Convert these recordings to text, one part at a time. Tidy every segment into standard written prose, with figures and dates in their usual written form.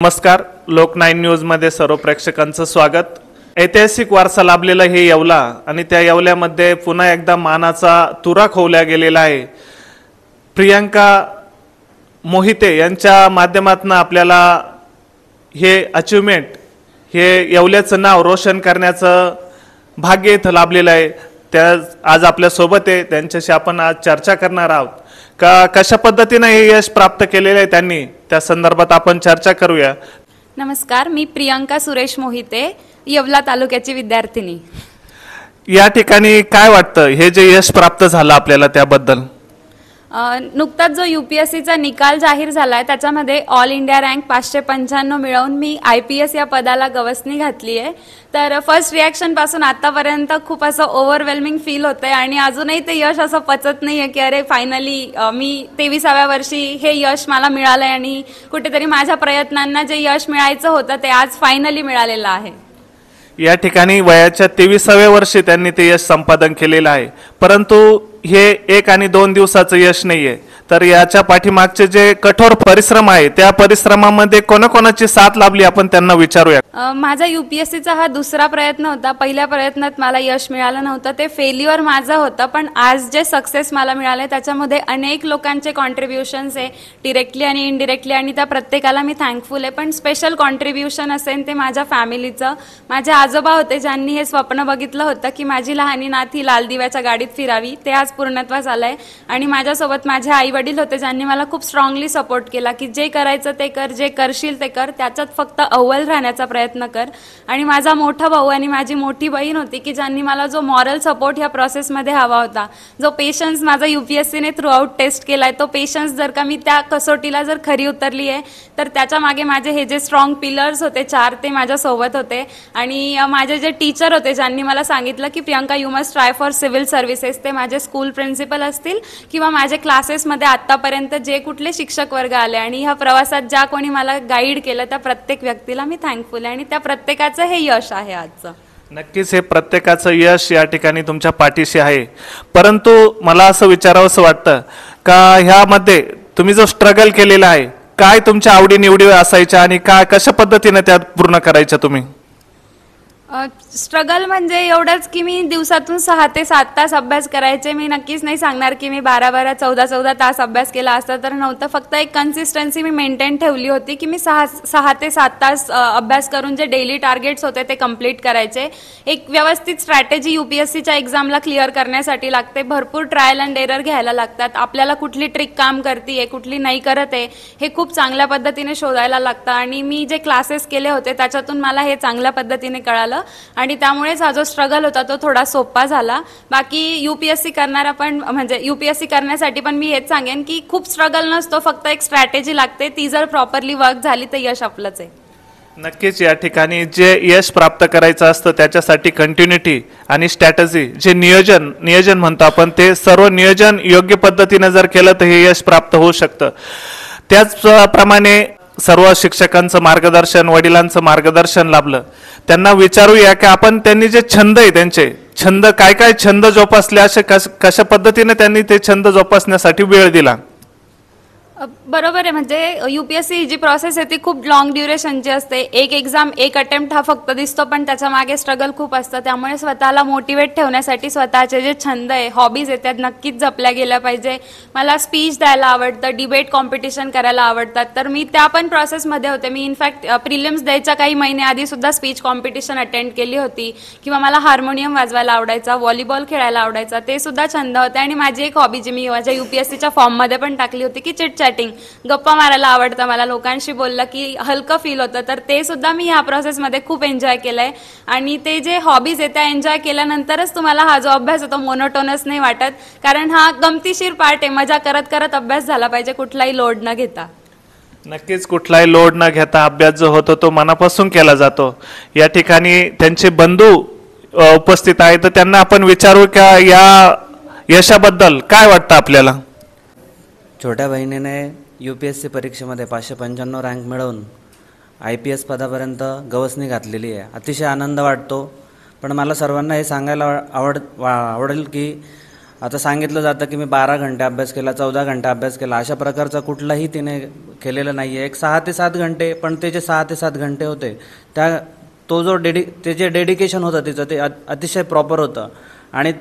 नमस्कार. लोक 9 न्यूजमध्ये सर्व प्रेक्षकांचं स्वागत. ऐतिहासिक वारसा लाभलेला हे येवला आणि त्या येवल्यामध्ये पुन्हा एकदा मानाचा तुरा खोवला गेलेला आहे. प्रियंका मोहिते यांच्या माध्यमातून आपल्याला हे अचीवमेंट, हे येवल्याचं नाव रोशन करण्याचं भाग्य इथं लाभलेलं आहे. त्या आज आपल्या सोबत आहे, त्यांच्याशी आपण आज चर्चा करणार आहोत. कशा पद्धतीने हे यश प्राप्त केलेले आहे त्यांनी, त्या संदर्भात आपण चर्चा करूया. नमस्कार, मी प्रियंका सुरेश मोहिते, येवला तालुक्याची विद्यार्थिनी. या ठिकाणी काय वाटतं, हे जे यश प्राप्त झालं आपल्याला त्याबद्दल? नुकताच जो UPSCचा निकाल जाहीर झालाय त्याच्यामध्ये ऑल इंडिया रँक 595 मिळवून मी IPS या पदाला गवसणी घातली आहे. तर फर्स्ट रिॲक्शन पासून आतापर्यंत खूप असं ओव्हरवेल्मिंग फील होतंय आणि अजूनही ते यश असं पचत नाहीये की अरे फायनली मी 23व्या वर्षी हे यश मला मिळालंय आणि कुठेतरी माझ्या प्रयत्नांना जे यश मिळायचं होतं ते आज फायनली मिळालेलं आहे. या ठिकाणी वयाच्या 23व्या वर्षी त्यांनी ते यश संपादन केलेलं आहे. परंतु हे 1 आणि 2 दिवसाचं यश नाहीये, तर याच्या पाठीमागचे जे कठोर परिश्रम आहे त्या परिश्रमामध्ये कोणाकोणाची साथ लाभली आपण त्यांना विचारूया. माझा UPSCचा हा दुसरा प्रयत्न होता. पहिल्या प्रयत्नात मला यश मिळालं नव्हतं, ते फेल्युअर माझं होतं. पण आज जे सक्सेस मला मिळाले त्याच्यामध्ये अनेक लोकांचे कॉन्ट्रीब्युशन्स आहे, डिरेक्टली आणि इनडिरेक्टली, आणि त्या प्रत्येकाला मी थँकफुल आहे. पण स्पेशल कॉन्ट्रीब्युशन असेल ते माझ्या फॅमिलीचं. माझे आजोबा होते ज्यांनी हे स्वप्न बघितलं होतं की माझी लहानी नात ही लाल दिव्याच्या गाडीत फिरावी, ते आज पूर्णत्वास आलंय. आणि माझ्यासोबत माझे आई वडील होते ज्यांनी मला खूप स्ट्रॉंगली सपोर्ट केला की जे करायचं ते कर, जे करशील ते कर, त्याच्यात फक्त अव्वल राहण्याचा प्रयत्न कर. आणि माझा मोठा भाऊ आणि माझी मोठी बहीण होती की ज्यांनी मला जो मॉरल सपोर्ट ह्या प्रोसेसमध्ये हवा होता, जो पेशन्स माझा UPSCने थ्रू आउट टेस्ट केलाय, तो पेशन्स जर का मी त्या कसोटीला जर खरी उतरली आहे तर त्याच्या मागे माझे हे जे स्ट्रॉंग पिलर्स होते 4 ते माझ्यासोबत होते. आणि माझे जे टीचर होते ज्यांनी मला सांगितलं की Priyanka you must try for civil services, ते माझे स्कूल प्रिन्सिपल असतील किंवा माझे क्लासेसमध्ये आतापर्यंत जे कुठले शिक्षक वर्ग आले आणि ह्या प्रवासात ज्या कोणी मला गाईड केलं त्या प्रत्येक व्यक्तीला मी थँकफुल आहे. आणि त्या प्रत्येकाचं हे यश आहे आजचं. नक्कीच हे प्रत्येकाचं यश या ठिकाणी तुमच्या पाठीशी आहे. परंतु मला असं विचारावंसं वाटतं का ह्यामध्ये तुम्ही जो स्ट्रगल केलेला आहे, काय तुमच्या आवडीनिवडी असायच्या आणि कशा पद्धतीने त्यात पूर्ण करायच्या तुम्ही? स्ट्रगल म्हणजे एवढंच की मी दिवसातून 6 ते 7 तास अभ्यास करायचे. मी नक्कीच नाही सांगणार की मी 12-12, 14-14 तास अभ्यास केला असता तर नव्हतं. फक्त एक कन्सिस्टन्सी मी मेंटेन ठेवली होती की मी 6 ते 7 तास अभ्यास करून जे डेली टार्गेट्स होते ते कम्प्लीट करायचे. एक व्यवस्थित स्ट्रॅटेजी UPSCच्या एक्झामला क्लिअर करण्यासाठी लागते. भरपूर ट्रायल अँड एरर घ्यायला लागतात. आपल्याला कुठली ट्रिक काम करते, कुठली नाही करत आहे, हे खूप चांगल्या पद्धतीने शोधायला लागतं. आणि मी जे क्लासेस केले होते त्याच्यातून मला हे चांगल्या पद्धतीने कळालं आणि त्यामुळेच हा जो स्ट्रगल होता तो थोडा सोपा झाला. बाकी UPSC करणारा पण म्हणजे UPSC करण्यासाठी पण मी हेच सांगेन की खूप स्ट्रगल नसतो, फक्त एक स्ट्रॅटेजी लागते. ती जर प्रॉपरली वर्क झाली तर यश आपलंच आहे. नक्कीच या ठिकाणी जे यश प्राप्त करायचं असतं त्याच्यासाठी कंटिन्युटी आणि स्ट्रॅटेजी, जे नियोजन म्हणतो आपण, ते सर्व नियोजन योग्य पद्धतीने जर केलं तर हे यश प्राप्त होऊ शकतं. त्याचप्रमाणे सर्व शिक्षकांचं मार्गदर्शन, वडिलांचं मार्गदर्शन लाभलं. त्यांना विचारूया की आपण त्यांनी जे छंद आहे, त्यांचे छंद काय छंद जोपासले, असे कशा पद्धतीने त्यांनी ते छंद जोपासण्यासाठी वेळ दिला? बरोबर आहे. म्हणजे UPSC ही जी प्रोसेस आहे ती खूप लॉंग ड्युरेशनची असते. एक एक्झाम, एक अटेम्प्ट हा फक्त दिसतो पण त्याच्या मागे स्ट्रगल खूप असतं. त्यामुळे स्वतःला मोटिवेट ठेवण्यासाठी स्वतःचे जे छंद आहे, हॉबीज आहेत, त्यात नक्कीच जपल्या गेल्या पाहिजे. मला स्पीच द्यायला आवडतं, डिबेट कॉम्पिटिशन करायला आवडतात, तर मी त्या पण प्रोसेसमध्ये होते. मी इनफॅक्ट प्रिलिम्स द्यायच्या काही महिने आधी सुद्धा स्पीच कॉम्पिटिशन अटेंड केली होती. किंवा मला हार्मोनियम वाजवायला आवडायचा, व्हॉलीबॉल खेळायला आवडायचा, ते सुद्धा छंद होते. आणि माझी एक हॉबी जी मी माझ्या UPSCच्या फॉर्ममध्ये पण टाकली होती की चिट चॅटिंग, गप्पा मारायला आवडतं मला, लोकांशी बोललं की हलकं फील होतं, तर ते सुद्धा मी ह्या प्रोसेसमध्ये खूप एन्जॉय केलंय. आणि ते जे हॉबीज आहे त्या एन्जॉय केल्यानंतरच तुम्हाला हा जो अभ्यास होतो मोनोटोनस नाही वाटत, कारण हा गमतीशीर पार्ट आहे. मजा करत करत अभ्यास झाला पाहिजे, कुठलाही लोड न घेता. नक्कीच कुठलाही लोड न घेता अभ्यास जो होतो तो मनापासून केला जातो. या ठिकाणी त्यांचे बंधू उपस्थित आहेत, तर त्यांना आपण विचारू का या यशाबद्दल काय वाटतं आपल्याला? छोट्या बहिणीने UPSC परीक्षेमध्ये 595 रँक मिळवून IPS पदापर्यंत गवसणी घातलेली आहे. अतिशय आनंद वाटतो. पण मला सर्वांना हे सांगायला आवडेल की आता सांगितलं जातं की मी 12 घंटे अभ्यास केला, 14 घंटे अभ्यास केला, अशा प्रकारचा कुठलाही तिने केलेलं नाही आहे. एक 6 ते 7 घंटे, पण ते जे 6 ते 7 घंटे होते तो जो ते जे डेडिकेशन होतं तिचं ते अतिशय प्रॉपर होतं. आणि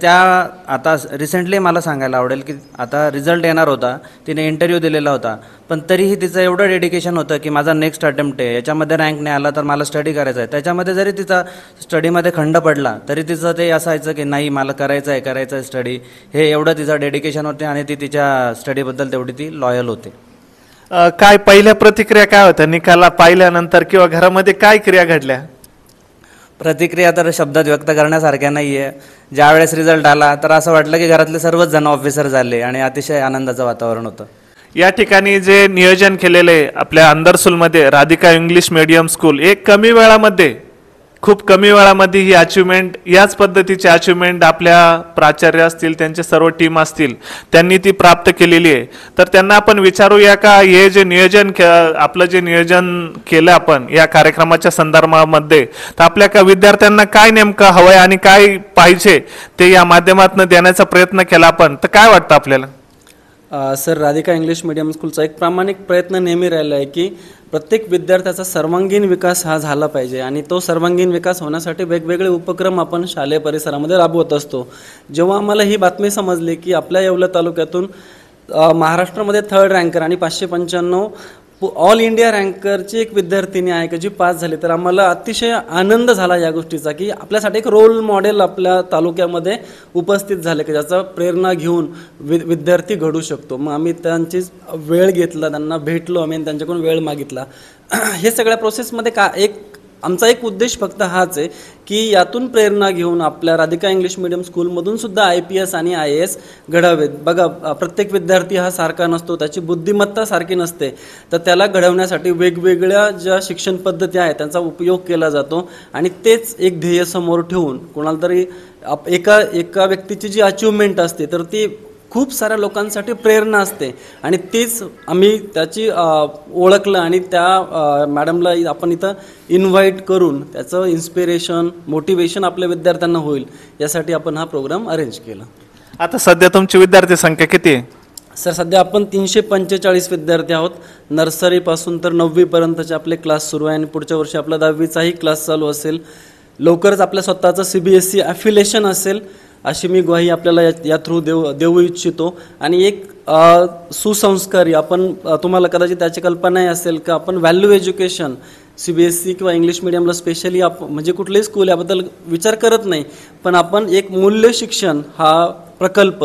आता रिसेंटली मला सांगायला आवडेल की आता रिझल्ट येणार होता, तिने इंटरव्ह्यू दिलेला होता, पण तरीही तिचं एवढं डेडिकेशन होतं की माझा नेक्स्ट अटेम्प्ट आहे, याच्यामध्ये रँक नाही आला तर मला स्टडी करायचा आहे. त्याच्यामध्ये जरी तिचा स्टडीमध्ये खंड पडला तरी तिचं ते असायचं की नाही मला करायचं आहे स्टडी. हे एवढं तिचं डेडिकेशन होते आणि ती तिच्या स्टडीबद्दल तेवढी ती लॉयल होते. काय पहिल्या प्रतिक्रिया काय होत्या निकाला पाहिल्यानंतर, किंवा घरामध्ये काय क्रिया घडल्या? प्रतिक्रिया तर शब्दात व्यक्त करण्यासारख्या नाही आहे. ज्यावेळेस रिझल्ट आला तर असं वाटलं की घरातले सर्वच जण ऑफिसर झाले आणि अतिशय आनंदाचं वातावरण होतं. या ठिकाणी जे नियोजन केलेले आपल्या अंदरसूलमध्ये राधिका इंग्लिश मीडियम स्कूल, एक खूप कमी वेळामध्ये ही अचिव्हमेंट, याच पद्धतीची अचिव्हमेंट आपल्या प्राचार्य असतील, त्यांचे सर्व टीम असतील, त्यांनी ती प्राप्त केलेली आहे. तर त्यांना आपण विचारूया का हे जे आपलं जे नियोजन केलं आपण या कार्यक्रमाच्या संदर्भामध्ये, तर आपल्या विद्यार्थ्यांना काय नेमकं हवंय आणि काय पाहिजे ते या माध्यमातून देण्याचा प्रयत्न केला आपण, तर काय वाटतं आपल्याला? सर, राधिका इंग्लिश मीडियम स्कूलचा एक प्रामाणिक प्रयत्न नेहमी राहिला आहे की प्रत्येक विद्यार्थ्याचा सर्वांगीण विकास हा झाला पाहिजे आणि तो सर्वांगीण विकास होण्यासाठी वेगवेगळे उपक्रम आपण शालेय परिसरामध्ये राबवत असतो. जेव्हा आम्हाला ही बातमी समजली की आपल्या येवला तालुक्यातून महाराष्ट्रामध्ये 3rd रँकर आणि 595 ऑल इंडिया रँकरची एक विद्यार्थिनी आहे की जी पास झाली, तर आम्हाला अतिशय आनंद झाला या गोष्टीचा की आपल्यासाठी एक रोल मॉडेल आपल्या तालुक्यामध्ये उपस्थित झाले की ज्याचा प्रेरणा घेऊन विद्यार्थी घडू शकतो. मग आम्ही त्यांची वेळ घेतला, त्यांना भेटलो आम्ही, त्यांच्याकडून वेळ मागितला. हे सगळ्या प्रोसेसमध्ये आमचा एक उद्देश फक्त हाच आहे की यातून प्रेरणा घेऊन आपल्या राधिका इंग्लिश मीडियम स्कूलमधून सुद्धा IPS आणि IAS घडावेत. बघा, प्रत्येक विद्यार्थी हा सारखा नसतो, त्याची बुद्धिमत्ता सारखी नसते, तर त्याला घडवण्यासाठी वेगवेगळ्या ज्या शिक्षण पद्धती आहेत त्यांचा उपयोग केला जातो आणि तेच एक ध्येय समोर ठेवून कोणाला तरी एका व्यक्तीची जी अचिव्हमेंट असते तर ती खूप साऱ्या लोकांसाठी प्रेरणा असते आणि तीच आम्ही त्याची ओळखलं आणि त्या मॅडमला आपण इथं इन्व्हाइट करून त्याचं इन्स्पिरेशन, मोटिवेशन आपल्या विद्यार्थ्यांना होईल यासाठी आपण हा प्रोग्राम अरेंज केला. आता सध्या तुमची विद्यार्थी संख्या किती आहे? सर, सध्या आपण 345 विद्यार्थी आहोत. नर्सरीपासून तर 9वी पर्यंतचे आपले क्लास सुरू आहे आणि पुढच्या वर्षी आपला 10वीचाही क्लास चालू असेल. लवकरच आपल्या स्वतःचं CBSE ॲफिलेशन असेल अशी मी ग्वाही आपल्याला या थ्रू देऊ इच्छितो. आणि एक सुसंस्कारी तुम्हाला कदाचित त्याची कल्पनाही असेल का आपण व्हॅल्यू एज्युकेशन CBSE किंवा इंग्लिश मिडियमला स्पेशली म्हणजे कुठलेही स्कूल याबद्दल विचार करत नाही, पण आपण एक मूल्य शिक्षण हा प्रकल्प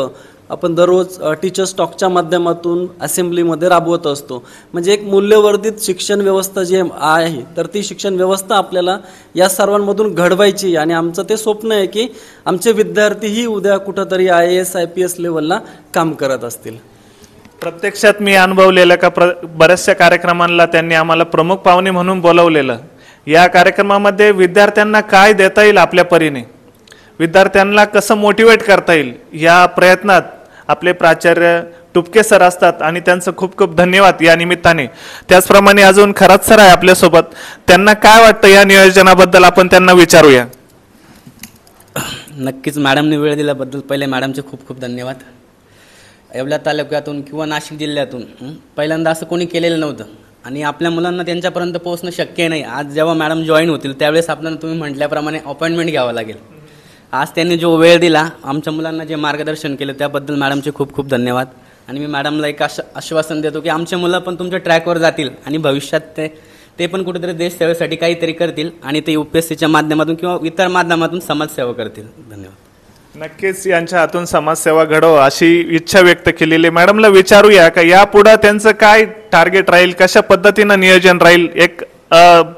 आपण दररोज टीचर्स टॉकच्या माध्यमातून असेंब्लीमध्ये राबवत असतो. म्हणजे एक मूल्यवर्धित शिक्षण व्यवस्था जी आहे तर ती शिक्षण व्यवस्था आपल्याला या सर्वांमधून घडवायची आणि आमचं ते स्वप्न आहे की आमचे विद्यार्थीही उद्या कुठंतरी IAS IPS लेवलला काम करत असतील. प्रत्यक्षात मी अनुभवलेलं का बऱ्याचशा कार्यक्रमांना त्यांनी आम्हाला प्रमुख पाहुणे म्हणून बोलवलेलं. या कार्यक्रमामध्ये विद्यार्थ्यांना काय देता येईल आपल्या परीने, विद्यार्थ्यांना कसं मोटिवेट करता येईल, या प्रयत्नात आपले प्राचार्य टुपके सर असतात आणि त्यांचं खूप खूप धन्यवाद या निमित्ताने. त्याचप्रमाणे अजून खरात सर आहे आपल्यासोबत, त्यांना काय वाटतं या नियोजनाबद्दल आपण त्यांना विचारूया. नक्कीच मॅडमने वेळ दिल्याबद्दल पहिले मॅडमचे खूप खूप धन्यवाद. येवला तालुक्यातून किंवा नाशिक जिल्ह्यातून पहिल्यांदा असं कोणी केलेलं नव्हतं आणि आपल्या मुलांना त्यांच्यापर्यंत पोहोचणं शक्य नाही. आज जेव्हा मॅडम जॉईन होतील त्यावेळेस आपल्याला तुम्ही म्हटल्याप्रमाणे अपॉइंटमेंट घ्यावं लागेल. आज त्यांनी जो वेळ दिला, आमच्या मुलांना जे मार्गदर्शन केलं त्याबद्दल मॅडमचे खूप खूप धन्यवाद. आणि मी मॅडमला एक आश्वासन देतो की आमच्या मुलं पण तुमच्या ट्रॅकवर जातील आणि भविष्यात ते पण कुठेतरी देश सेवेसाठी काहीतरी करतील आणि ते UPSCच्या माध्यमातून किंवा इतर माध्यमातून समाजसेवा करतील. धन्यवाद. नक्कीच यांच्या हातून समाजसेवा घडव अशी इच्छा व्यक्त केलेली. मॅडमला विचारूया का यापुढे त्यांचं काय टार्गेट राहील, कशा पद्धतीनं नियोजन राहील, एक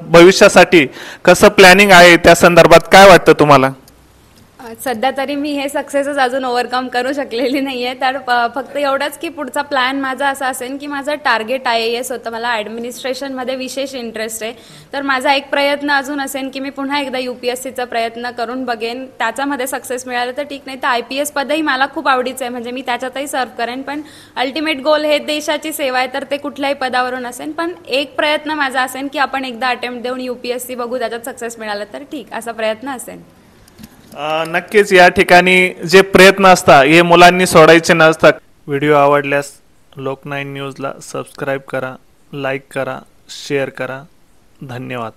भविष्यासाठी कसं प्लॅनिंग आहे, त्या संदर्भात काय वाटतं तुम्हाला? सध्या तरी मी हे सक्सेसच अजून ओव्हरकम करू शकलेली नाही आहे, तर फक्त एवढंच की पुढचा प्लॅन माझा असा असेल की माझं टार्गेट IAS होतं. मला ॲडमिनिस्ट्रेशनमध्ये विशेष इंटरेस्ट आहे, तर माझा एक प्रयत्न अजून असेल की मी पुन्हा एकदा UPSCचा प्रयत्न करून बघेन. त्याच्यामध्ये सक्सेस मिळालं तर ठीक, नाही तर IPS पदही मला खूप आवडीचं आहे, म्हणजे मी त्याच्यातही सर्व करेन. पण अल्टिमेट गोल हे देशाची सेवा आहे, तर ते कुठल्याही पदावरून असेल. पण एक प्रयत्न माझा असेल की आपण एकदा अटेम्प्ट देऊन UPSC बघू, त्याच्यात सक्सेस मिळालं तर ठीक, असा प्रयत्न असेल. नक्कीच या ठिकाणी जे प्रयत्न असतात हे मुलांनी सोडायचे नसतात. व्हिडिओ आवडल्यास लोक9 न्यूजला सबस्क्राईब करा, लाईक करा, शेअर करा. धन्यवाद.